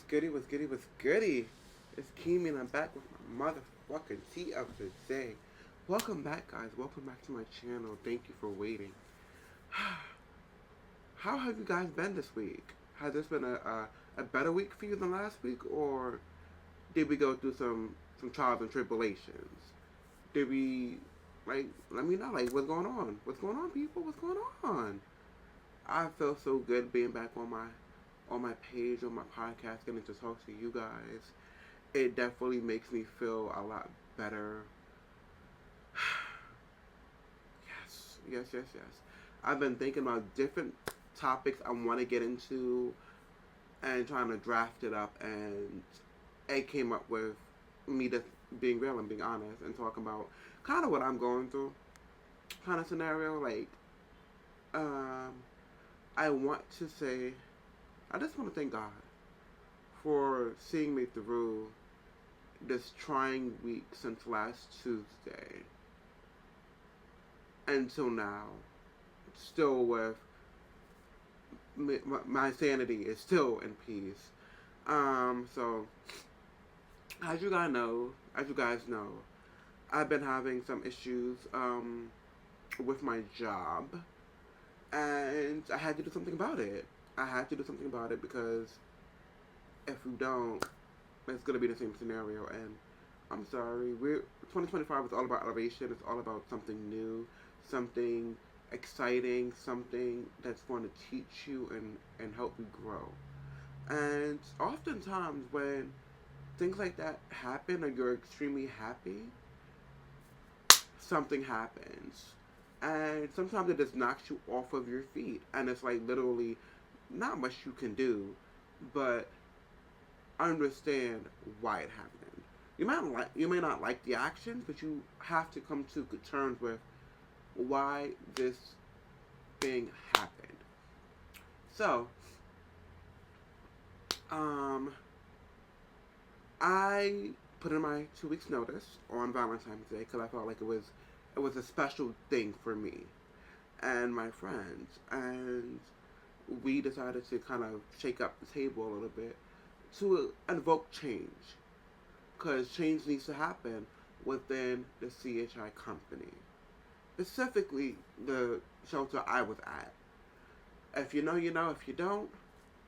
goody, what's goody, what's goody? It's Kimi and I'm back with my motherfucking tea of the day. Welcome back, guys. Welcome back to my channel. Thank you for waiting. How have you guys been this week? Has this been a better week for you than last week, or did we go through some trials and tribulations? Did we let me know what's going on? What's going on, people? What's going on? I feel so good being back on my page, on my podcast, getting to talk to you guys. It definitely makes me feel a lot better. Yes. I've been thinking about different topics I want to get into and trying to draft it up, and it came up with me just being real and being honest and talking about kind of what I'm going through, kind of scenario. Um, I want to say, I just want to thank God for seeing me through this trying week since last Tuesday until now. Still with my sanity is still in peace. So as you guys know, I've been having some issues with my job, and I had to do something about it. I had to do something about it because if we don't, it's gonna be the same scenario. And I'm sorry, 2025 is all about elevation. It's all about something new, something exciting, something that's going to teach you and help you grow. And oftentimes when things like that happen or you're extremely happy, something happens. And sometimes it just knocks you off of your feet. And it's like literally not much you can do, but understand why it happened. You may not like the actions, but you have to come to good terms with why this thing happened. So, I put in my 2 weeks notice on Valentine's Day because I felt like it was a special thing for me and my friends, and we decided to kind of shake up the table a little bit to invoke change, because change needs to happen within the CHI company, specifically the shelter I was at. If you know, you know. If you don't,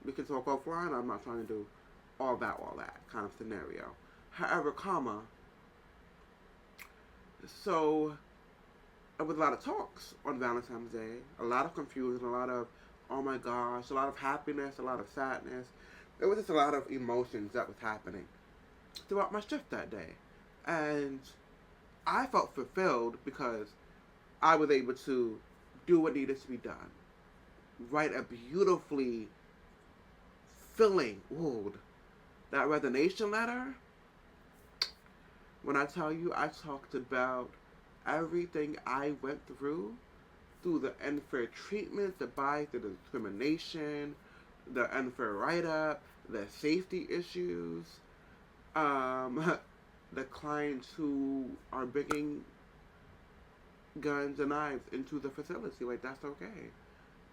we can talk offline. I'm not trying to do all that kind of scenario. However, so there was a lot of talks on Valentine's Day, a lot of confusion, a lot of oh my gosh, a lot of happiness, a lot of sadness. There was just a lot of emotions that was happening throughout my shift that day. And I felt fulfilled because I was able to do what needed to be done. Write a beautifully filling, that resignation letter. When I tell you, I talked about everything I went through the unfair treatment, the bias, the discrimination, the unfair write-up, the safety issues, the clients who are bringing guns and knives into the facility. Like, that's okay.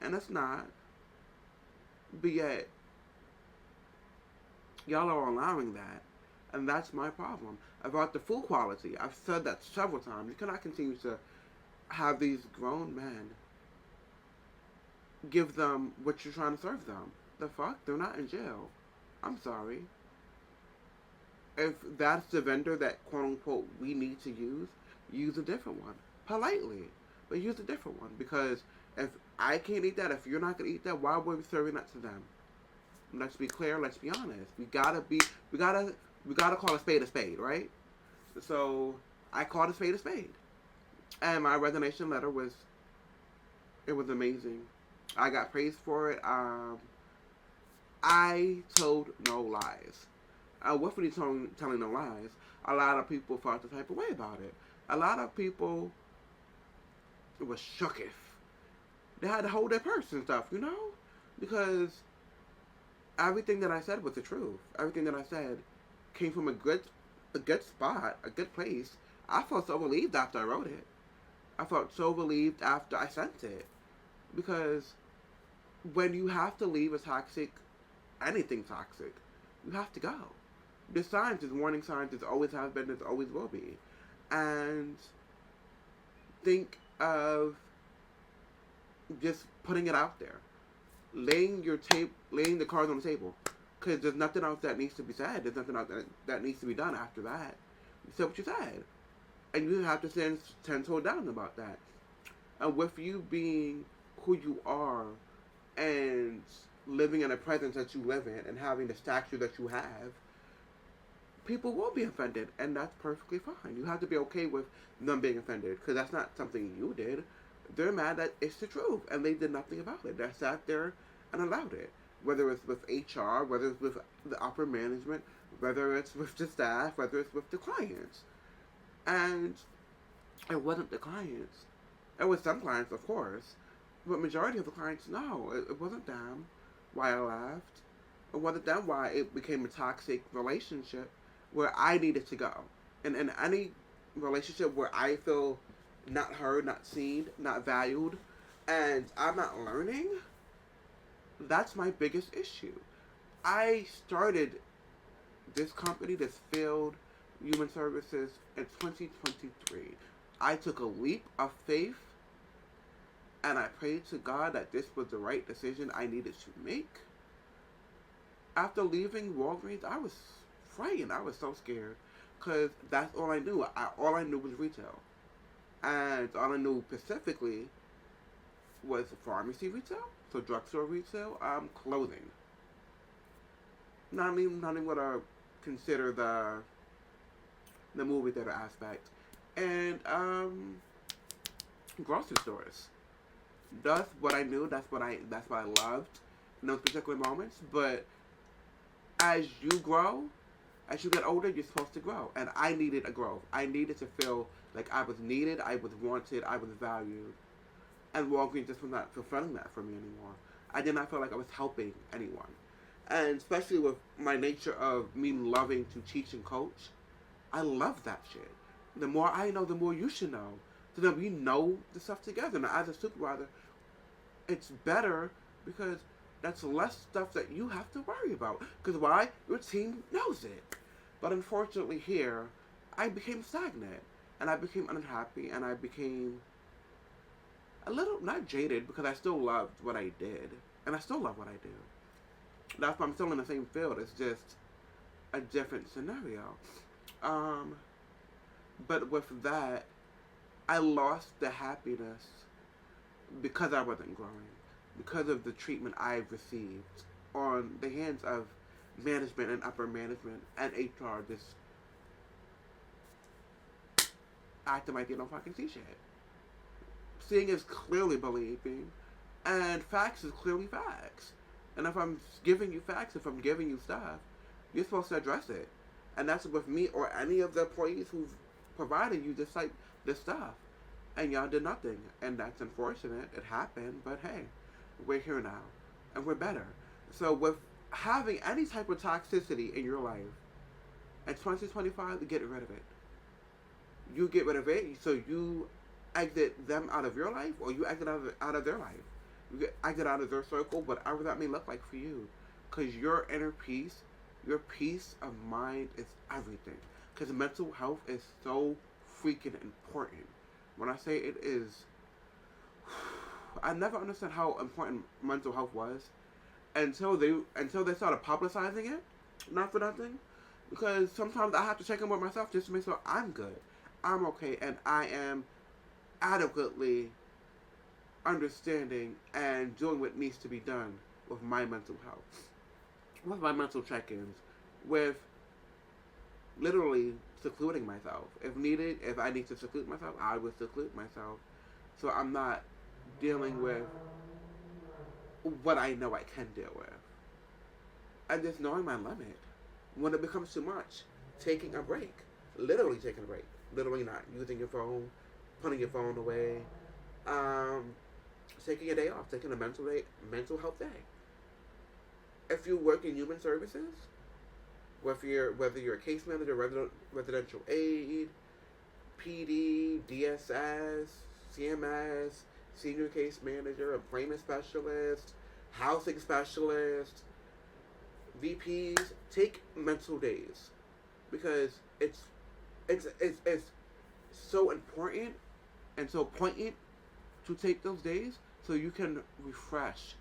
And it's not. But yet, y'all are allowing that. And that's my problem. About the food quality, I've said that several times. You cannot continue to have these grown men give them what you're trying to serve them. The fuck? They're not in jail. I'm sorry. If that's the vendor that quote unquote we need to use a different one. Politely. But use a different one. Because if I can't eat that, if you're not gonna eat that, why were we serving that to them? Let's be clear, let's be honest. We gotta call a spade, right? So I called a spade. And my resignation letter was amazing. I got praised for it. I told no lies. With me telling no lies, a lot of people felt the type of way about it. A lot of people was shooketh. They had to hold their purse and stuff, because everything that I said was the truth. Everything that I said came from a good spot, a good place. I felt so relieved after I wrote it. I felt so relieved after I sent it, because when you have to leave a toxic, anything toxic, you have to go. There's signs, there's warning signs, there's always has been, there's always will be. And think of just putting it out there. Laying the cards on the table. Because there's nothing else that needs to be said. There's nothing else that needs to be done after that. You said what you said. And you have to stand 10 toes down about that. And with you being who you are and living in a presence that you live in and having the stature that you have, people will be offended, and that's perfectly fine. You have to be okay with them being offended, because that's not something you did. They're mad that it's the truth, and they did nothing about it. They sat there and allowed it. Whether it's with HR, whether it's with the upper management, whether it's with the staff, whether it's with the clients. And it wasn't the clients. It was some clients, of course, but majority of the clients, no. It wasn't them why I left. It wasn't them why it became a toxic relationship where I needed to go. And in any relationship where I feel not heard, not seen, not valued, and I'm not learning, that's my biggest issue. I started this company, this field, human services, in 2023. I took a leap of faith, and I prayed to God that this was the right decision I needed to make. After leaving Walgreens, I was frightened. I was so scared, because that's all I knew. All I knew was retail. And all I knew specifically was pharmacy retail, so drugstore retail, clothing. Not even what I consider the movie theater aspect, and grocery stores. That's what I knew. That's what I loved in those particular moments. But as you grow, as you get older, you're supposed to grow, and I needed a growth. I needed to feel like I was needed, I was wanted, I was valued. And Walgreens just was not fulfilling that for me anymore. I did not feel like I was helping anyone. And especially with my nature of me loving to teach and coach, I love that shit. The more I know, the more you should know. So that we know the stuff together. Now, as a supervisor, it's better because that's less stuff that you have to worry about. Because why? Your team knows it. But unfortunately here, I became stagnant. And I became unhappy. And I became a little, not jaded, because I still loved what I did. And I still love what I do. That's why I'm still in the same field. It's just a different scenario. But with that, I lost the happiness because I wasn't growing. Because of the treatment I've received on the hands of management and upper management and HR just acting like they don't fucking see shit. Seeing is clearly believing, and facts is clearly facts. And if I'm giving you facts, if I'm giving you stuff, you're supposed to address it. And that's with me or any of the employees who've provided you this stuff. And y'all did nothing. And that's unfortunate. It happened, but hey, we're here now. And we're better. So with having any type of toxicity in your life, in 2025, get rid of it. You get rid of it, so you exit them out of your life, or you exit out of their life. You get exit out of their circle, whatever that may look like for you. Because your inner peace, your peace of mind is everything. Because mental health is so freaking important. When I say it is, I never understood how important mental health was until they started publicizing it. Not for nothing, because sometimes I have to check in with myself just to make sure I'm good, I'm okay, and I am adequately understanding and doing what needs to be done with my mental health, with my mental check-ins, with literally secluding myself. If needed, if I need to seclude myself, I will seclude myself. So I'm not dealing with what I know I can deal with. And just knowing my limit. When it becomes too much, taking a break. Literally taking a break. Literally not using your phone, putting your phone away, taking a day off, taking a mental health day. If you work in human services, whether you're a case manager, residential aid, PD, DSS, CMS, senior case manager, employment specialist, housing specialist, VPs, take mental days because it's so important and so poignant to take those days so you can refresh.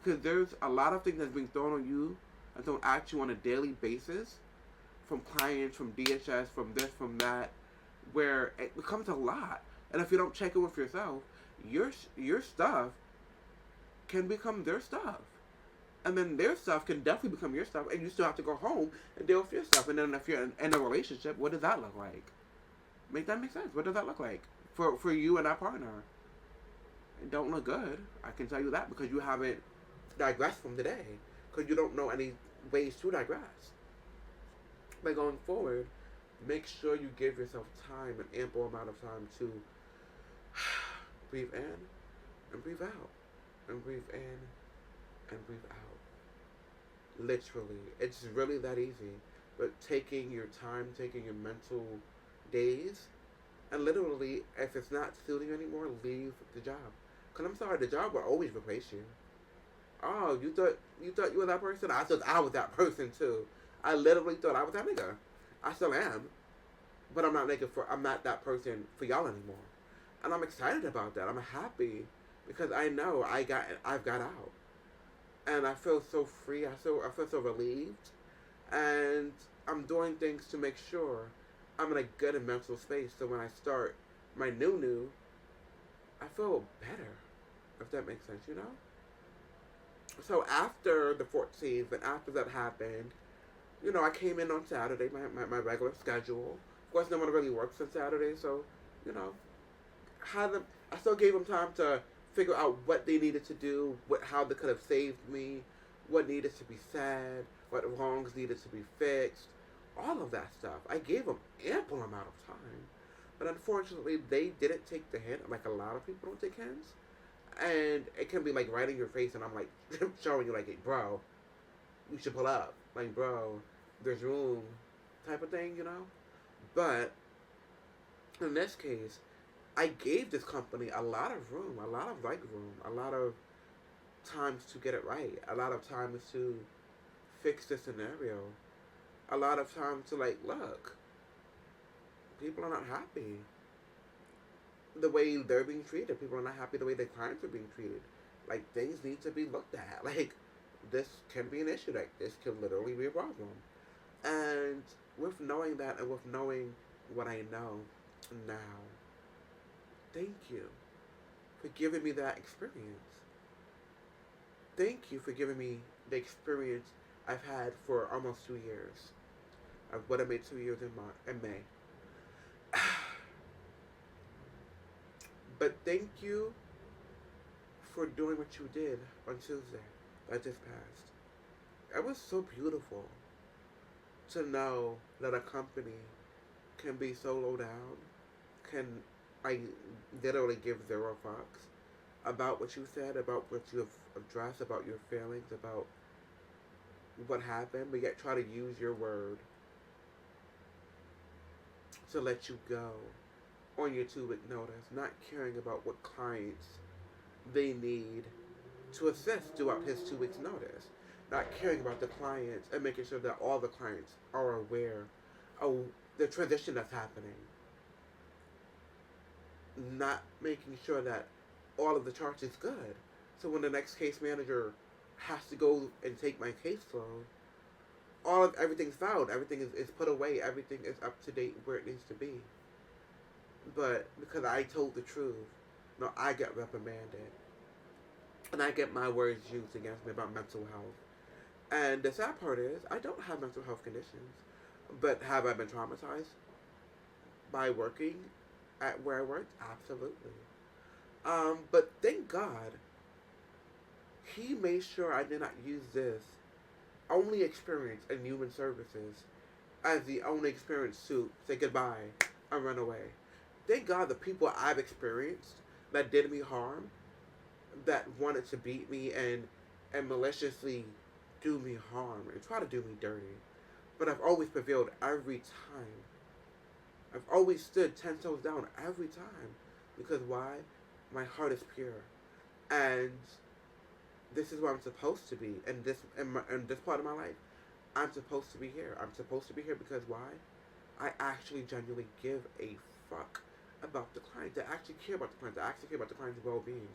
Because there's a lot of things that's being thrown on you and thrown at you on a daily basis from clients, from DHS, from this, from that, where it becomes a lot. And if you don't check in with yourself, your stuff can become their stuff. And then their stuff can definitely become your stuff, and you still have to go home and deal with your stuff. And then if you're in a relationship, what does that look like? Make that make sense? What does that look like for you and that partner? It don't look good. I can tell you that because you haven't digressed from today. Because you don't know any ways to digress. But going forward, make sure you give yourself time, an ample amount of time to breathe in and breathe out. And breathe in and breathe out. Literally. It's really that easy. But taking your time, taking your mental days, and literally, if it's not suiting you anymore, leave the job. Because I'm sorry, the job will always replace you. Oh, you thought you were that person? I thought I was that person too. I literally thought I was that nigga. I still am. But I'm not that person for y'all anymore. And I'm excited about that. I'm happy because I know I've got out. And I feel so free. I feel so relieved. And I'm doing things to make sure I'm in a good mental space. So when I start my new, I feel better. If that makes sense, you know? So after the 14th and after that happened, I came in on Saturday, my regular schedule. Of course, no one really works on Saturday, so, you know, I still gave them time to figure out what they needed to do, how they could have saved me, what needed to be said, what wrongs needed to be fixed, all of that stuff. I gave them ample amount of time. But unfortunately, they didn't take the hint, like a lot of people don't take hints. And it can be like right in your face, and I'm like showing you like, hey, bro, you should pull up. Like, bro, there's room, type of thing, But in this case, I gave this company a lot of room, a lot of leg room, a lot of times to get it right, a lot of times to fix the scenario, a lot of time to like, look, people are not happy the way they're being treated. People are not happy the way their clients are being treated. Like, things need to be looked at. Like, this can be an issue. Like, this can literally be a problem. And with knowing that and with knowing what I know now, thank you for giving me that experience. Thank you for giving me the experience I've had for almost 2 years. I've what I made 2 years in May. But thank you for doing what you did on Tuesday that just passed. It was so beautiful to know that a company can be so low down, can literally give zero fucks about what you said, about what you have addressed, about your feelings, about what happened, but yet try to use your word to let you go on your 2-week notice, not caring about what clients they need to assist throughout his 2 weeks notice, not caring about the clients and making sure that all the clients are aware of the transition that's happening, not making sure that all of the charts is good. So when the next case manager has to go and take my caseload, everything's filed, everything is put away, everything is up to date where it needs to be. But because I told the truth, I get reprimanded. And I get my words used against me about mental health. And the sad part is, I don't have mental health conditions. But have I been traumatized by working at where I worked? Absolutely. But thank God, he made sure I did not use this only experience in human services as the only experience to say goodbye and run away. Thank God the people I've experienced that did me harm, that wanted to beat me and maliciously do me harm and try to do me dirty. But I've always prevailed every time. I've always stood 10 toes down every time. Because why? My heart is pure. And this is where I'm supposed to be in this part of my life. I'm supposed to be here. I'm supposed to be here because why? I actually genuinely give a fuck about the client. I actually care about the client. I actually care about the client's well-being.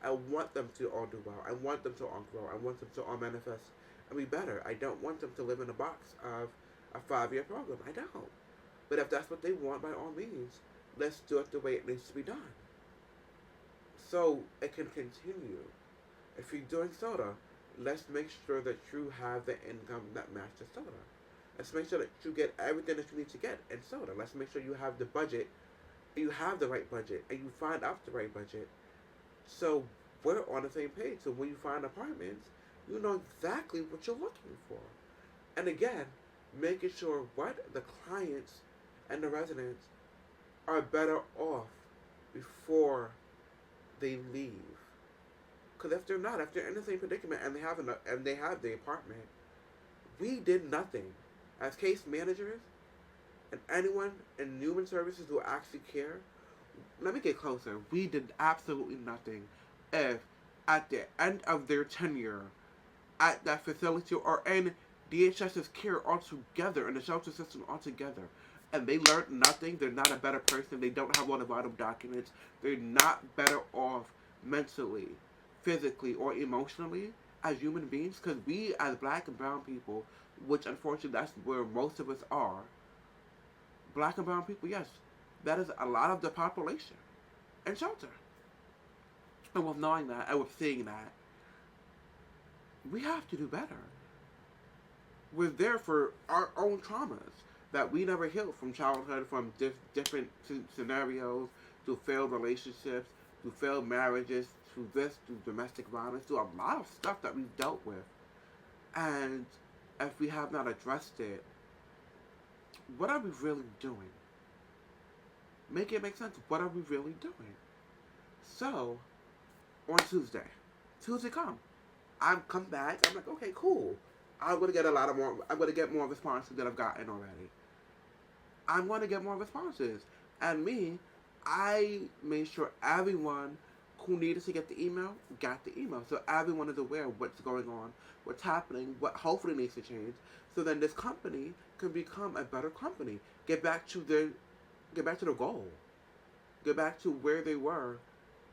I want them to all do well. I want them to all grow. I want them to all manifest and be better. I don't want them to live in a box of a 5-year program. I don't. But if that's what they want, by all means, let's do it the way it needs to be done. So it can continue. If you're doing soda, let's make sure that you have the income that matches soda. Let's make sure that you get everything that you need to get in soda. Let's make sure you have the budget, you have the right budget, and you find out the right budget. So we're on the same page. So when you find apartments, you know exactly what you're looking for. And again, making sure what the clients and the residents are better off before they leave. Because if they're not, if they're in the same predicament and they have the apartment, we did nothing as case managers and anyone in human services who actually care. Let me get closer. We did absolutely nothing if at the end of their tenure at that facility or in DHS's care altogether, in the shelter system altogether, and they learned nothing, they're not a better person, they don't have all the vital documents, they're not better off mentally, physically, or emotionally as human beings, because we as black and brown people, which unfortunately that's where most of us are, black and brown people, yes, that is a lot of the population in shelter. And with knowing that, and with seeing that, we have to do better. We're there for our own traumas that we never healed from childhood, from different scenarios, to failed relationships, to failed marriages, to this, to domestic violence, to a lot of stuff that we've dealt with. And if we have not addressed it, what are we really doing? Make it make sense. What are we really doing? So, on Tuesday come. I come back. I'm like, okay, cool. I'm gonna get a lot of more. I'm gonna get more responses than I've gotten already. I'm gonna get more responses, and me, I made sure everyone who needed to get the email got the email, so everyone is aware of what's going on, what's happening, what hopefully needs to change, so then this company can become a better company. Get back to their goal, get back to where they were,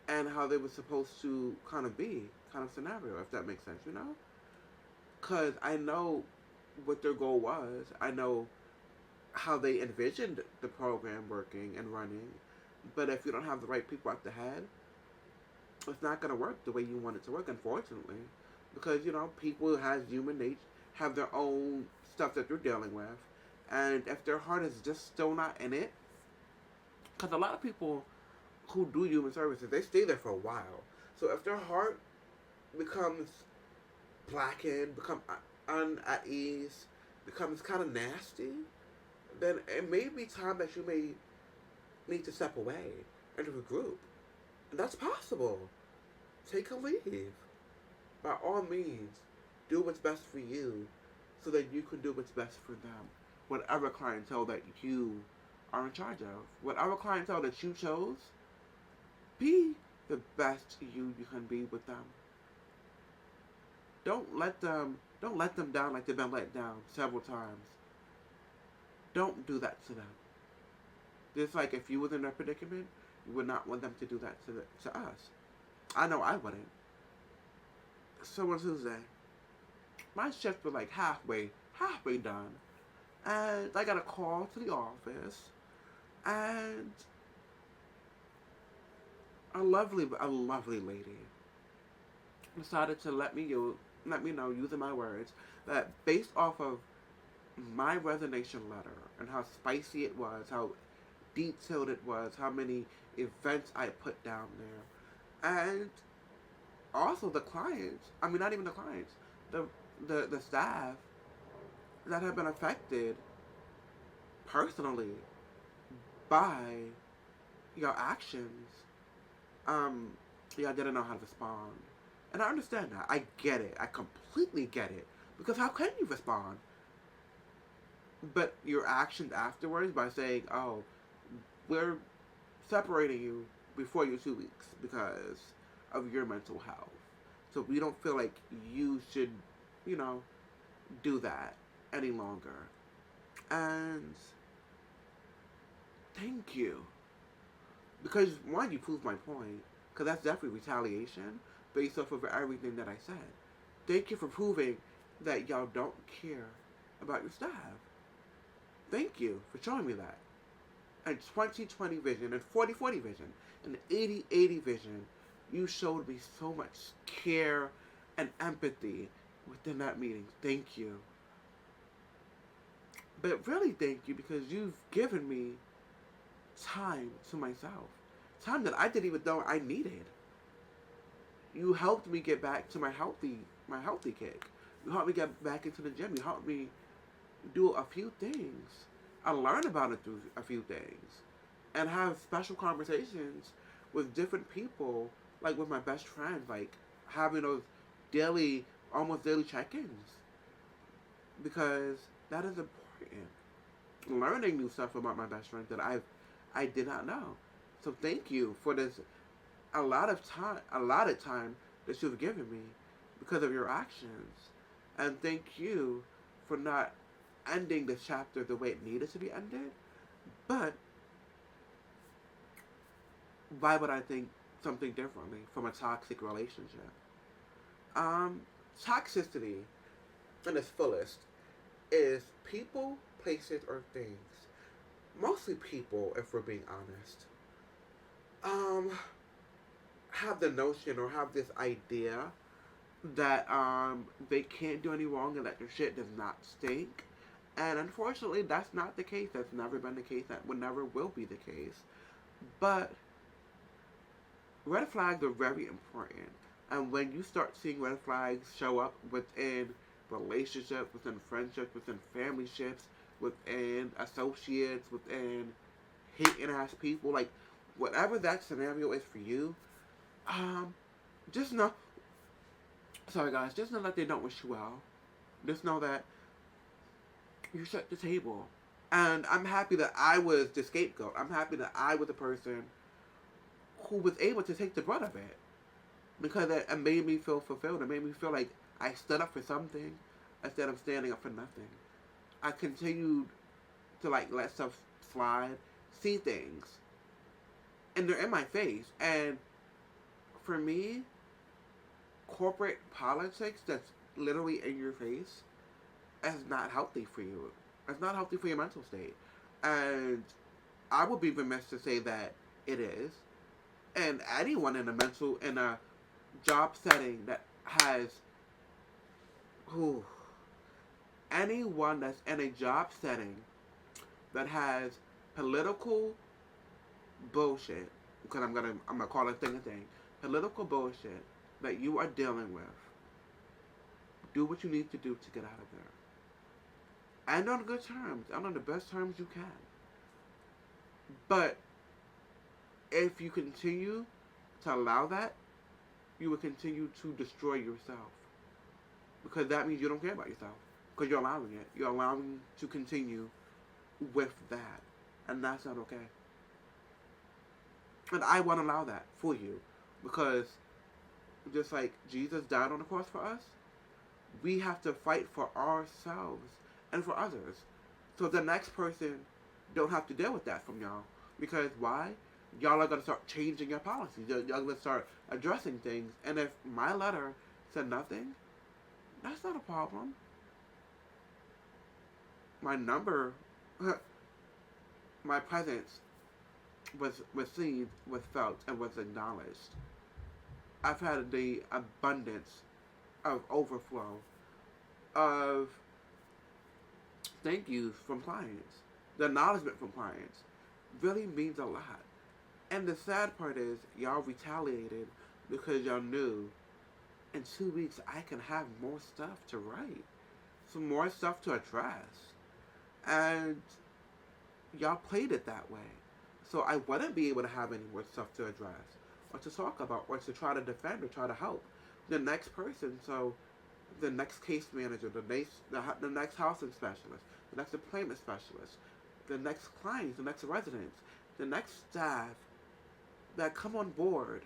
and how they were supposed to kind of be, kind of scenario, if that makes sense, you know. Because I know what their goal was. I know how they envisioned the program working and running. But if you don't have the right people at the head, it's not going to work the way you want it to work, unfortunately. Because, you know, people has human nature, have their own stuff that they're dealing with. And if their heart is just still not in it, because a lot of people who do human services, they stay there for a while. So if their heart becomes blackened, become at ease, becomes kind of nasty, then it may be time that you may need to step away and regroup. And that's possible. Take a leave. By all means, do what's best for you so that you can do what's best for them. Whatever clientele that you are in charge of, whatever clientele that you chose, be the best you can be with them. Don't let them down like they've been let down several times. Don't do that to them. Just like if you was in their predicament, you would not want them to do that to us. I know I wouldn't. So on Tuesday, my shift was like halfway done, and I got a call to the office, and a lovely lady decided to let me know, using my words, that based off of my resignation letter and how spicy it was, how detailed it was, how many events I put down there, and also the clients, I mean not even the clients, the staff that have been affected personally by your actions, I didn't know how to respond. And I understand that. I get it. I completely get it. Because how can you respond? But your actions afterwards by saying, oh, we're separating you before your 2 weeks because of your mental health. So we don't feel like you should, do that. any longer. And thank you. Because, one, you proved my point. Because that's definitely retaliation based off of everything that I said. Thank you for proving that y'all don't care about your staff. Thank you for showing me that. And 2020 vision, and 40-40 vision, and 80-80 vision, you showed me so much care and empathy within that meeting. Thank you. But really, thank you because you've given me time to myself. Time that I didn't even know I needed. You helped me get back to my healthy kick. You helped me get back into the gym. You helped me do a few things. I learned about it through a few things. And have special conversations with different people, like with my best friends, like having those daily, almost daily check-ins. Because that is important. Learning new stuff about my best friend that I did not know. So thank you for this a lot of time that you've given me because of your actions. And thank you for not ending the chapter the way it needed to be ended. But why would I think something differently from a toxic relationship? Um, Toxicity in its fullest is people, places, or things. Mostly people, if we're being honest. Have the notion or have this idea that they can't do any wrong and that their shit does not stink. And unfortunately, that's not the case. That's never been the case. That would never will be the case. But red flags are very important. And when you start seeing red flags show up within relationships, within friendships, within family ships, within associates, within hating ass people, like whatever that scenario is for you, um, just know. Sorry guys, just know that they don't wish you well. Just know that you set the table. And I'm happy that I was the scapegoat. I'm happy that I was the person who was able to take the brunt of it. Because it made me feel fulfilled. It made me feel like I stood up for something instead of standing up for nothing. I continued to like let stuff slide, see things, and they're in my face. And for me, corporate politics that's literally in your face is not healthy for you. It's not healthy for your mental state. And I would be remiss to say that it is. And anyone in a job setting that has who anyone that's in a job setting that has political bullshit, because I'm gonna call it thing a thing, political bullshit that you are dealing with, do what you need to do to get out of there. And on good terms, and on the best terms you can. But if you continue to allow that, you will continue to destroy yourself. Because that means you don't care about yourself. Because you're allowing it. You're allowing to continue with that. And that's not okay. And I won't allow that for you. Because just like Jesus died on the cross for us, we have to fight for ourselves and for others. So the next person don't have to deal with that from y'all. Because why? Y'all are going to start changing your policies. Y'all are going to start addressing things. And if my letter said nothing, that's not a problem. My number, my presence was seen, was felt, and was acknowledged. I've had the abundance of overflow of thank yous from clients. The acknowledgement from clients really means a lot. And the sad part is, y'all retaliated because y'all knew in 2 weeks I can have more stuff to write, some more stuff to address. And y'all played it that way. So I wouldn't be able to have any more stuff to address, or to talk about, or to try to defend, or try to help the next person. So the next case manager, the next housing specialist, the next employment specialist, the next clients, the next residents, the next staff that come on board,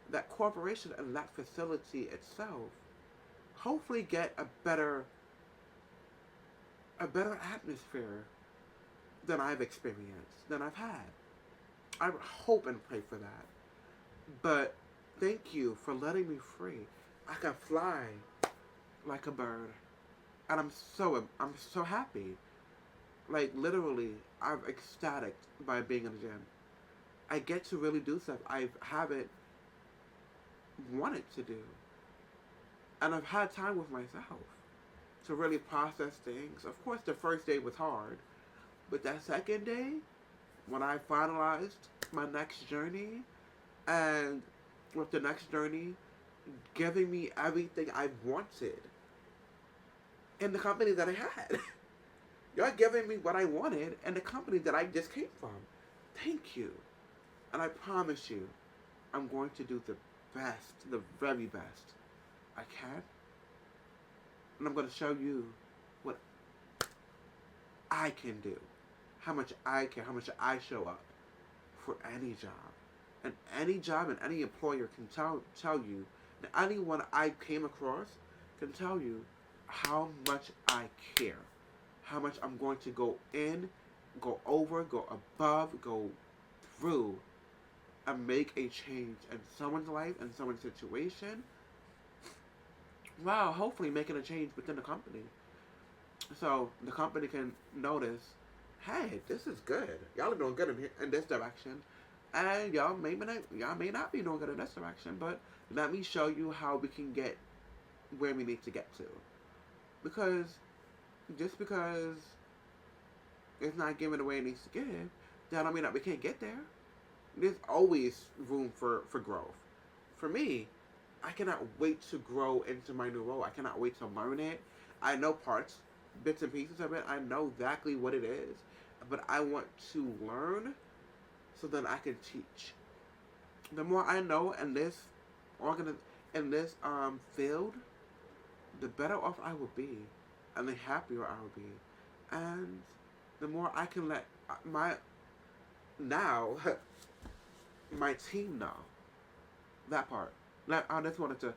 that corporation and that facility itself, hopefully get a better a better atmosphere than I've experienced, than I've had. I hope and pray for that. But thank you for letting me free. I can fly like a bird, and I'm so happy. Like literally, I'm ecstatic by being in the gym. I get to really do stuff I haven't wanted to do, and I've had time with myself to really process things. Of course, the first day was hard, but that second day, when I finalized my next journey, and with the next journey giving me everything I wanted in the company that I had. You're giving me what I wanted in the company that I just came from. Thank you. And I promise you, I'm going to do the best, the very best I can. And I'm going to show you what I can do. How much I care, how much I show up for any job. And any job and any employer can tell you, and anyone I came across can tell you how much I care. How much I'm going to go in, go over, go above, go through, and make a change in someone's life, in someone's situation. Wow, hopefully making a change within the company. So the company can notice, hey, this is good. Y'all are doing good in this direction. And y'all may not be doing good in this direction, but let me show you how we can get where we need to get to. Because just because it's not giving away it needs to give, that don't mean that we can't get there. There's always room for growth. For me, I cannot wait to grow into my new role. I cannot wait to learn it. I know parts, bits and pieces of it. I know exactly what it is. But I want to learn so that I can teach. The more I know in this field, the better off I will be, and the happier I will be, and the more I can let my now my team know that part. I just wanted to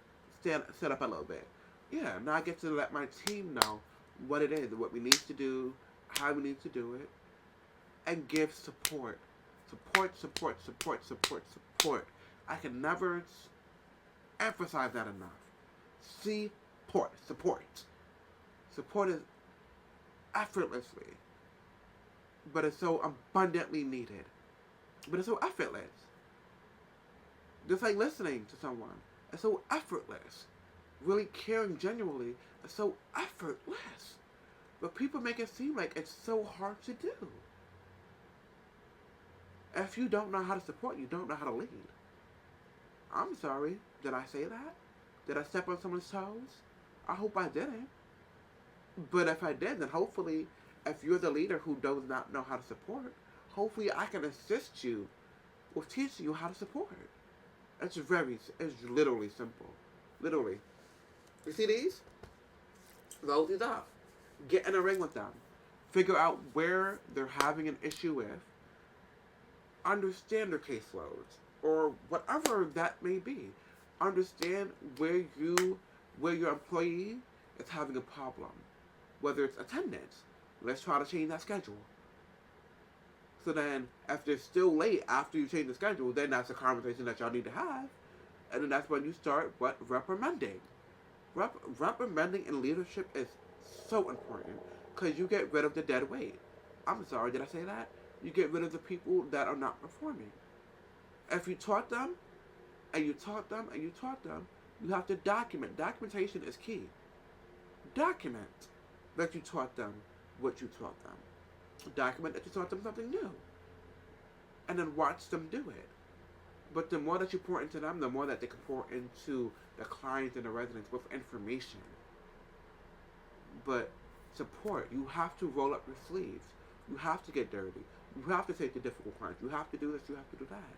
set up a little bit. Yeah, now I get to let my team know what it is, what we need to do, how we need to do it, and give support. Support. I can never emphasize that enough. Support is effortlessly, but it's so abundantly needed. But it's so effortless. Just like listening to someone. It's so effortless. Really caring genuinely is so effortless. But people make it seem like it's so hard to do. If you don't know how to support, you don't know how to lead. I'm sorry. Did I say that? Did I step on someone's toes? I hope I didn't. But if I did, then hopefully, if you're the leader who does not know how to support, hopefully I can assist you with teaching you how to support. It's literally simple. Literally. You see these? Roll these up. Get in a ring with them. Figure out where they're having an issue with. Understand their caseloads, or whatever that may be. Understand where your employee is having a problem. Whether it's attendance, let's try to change that schedule. So then, if they're still late after you change the schedule, then that's a conversation that y'all need to have. And then that's when you start reprimanding. Reprimanding in leadership is so important because you get rid of the dead weight. I'm sorry, did I say that? You get rid of the people that are not performing. If you taught them, and you taught them, and you taught them, you have to document. Documentation is key. Document that you taught them what you taught them. Document that you taught them something new. And then watch them do it. But the more that you pour into them, the more that they can pour into the clients and the residents with information. But support, you have to roll up your sleeves. You have to get dirty. You have to take the difficult clients. You have to do this, you have to do that.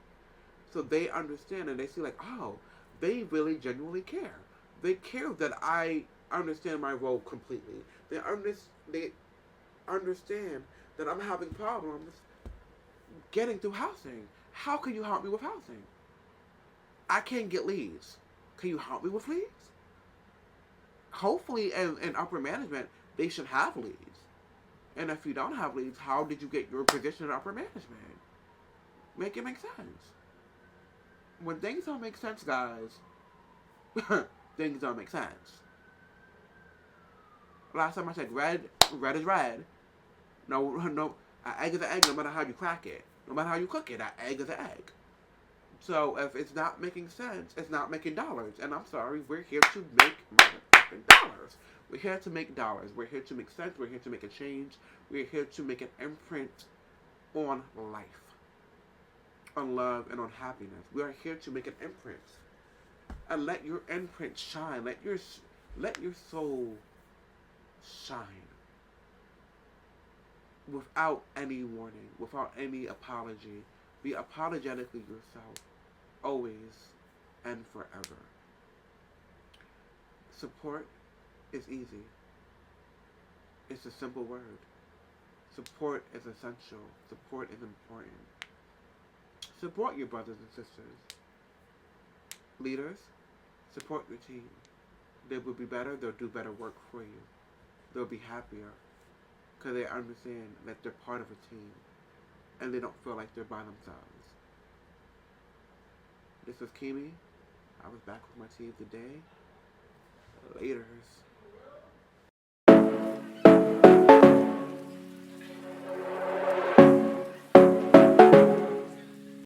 So they understand and they see like, oh, they really genuinely care. They care that I understand my role completely. They understand that I'm having problems getting through housing. How can you help me with housing? I can't get leads. Can you help me with leads? Hopefully in upper management, they should have leads. And if you don't have leads, how did you get your position in upper management? Make it make sense. When things don't make sense, guys, things don't make sense. Last time I said red is red. No, an egg is an egg no matter how you crack it. No matter how you cook it, an egg is an egg. So if it's not making sense, it's not making dollars. And I'm sorry, we're here to make motherfucking dollars. We're here to make dollars. We're here to make sense. We're here to make a change. We're here to make an imprint on life, on love, and on happiness. We are here to make an imprint. And let your imprint shine. Let your soul shine. Without any warning, without any apology. Be apologetically yourself. Always and forever. Support is easy. It's a simple word. Support is essential. Support is important. Support your brothers and sisters. Leaders, support your team. They will be better. They'll do better work for you. They'll be happier because they understand that they're part of a team and they don't feel like they're by themselves. This was Kimi. I was back with my team today. Laters.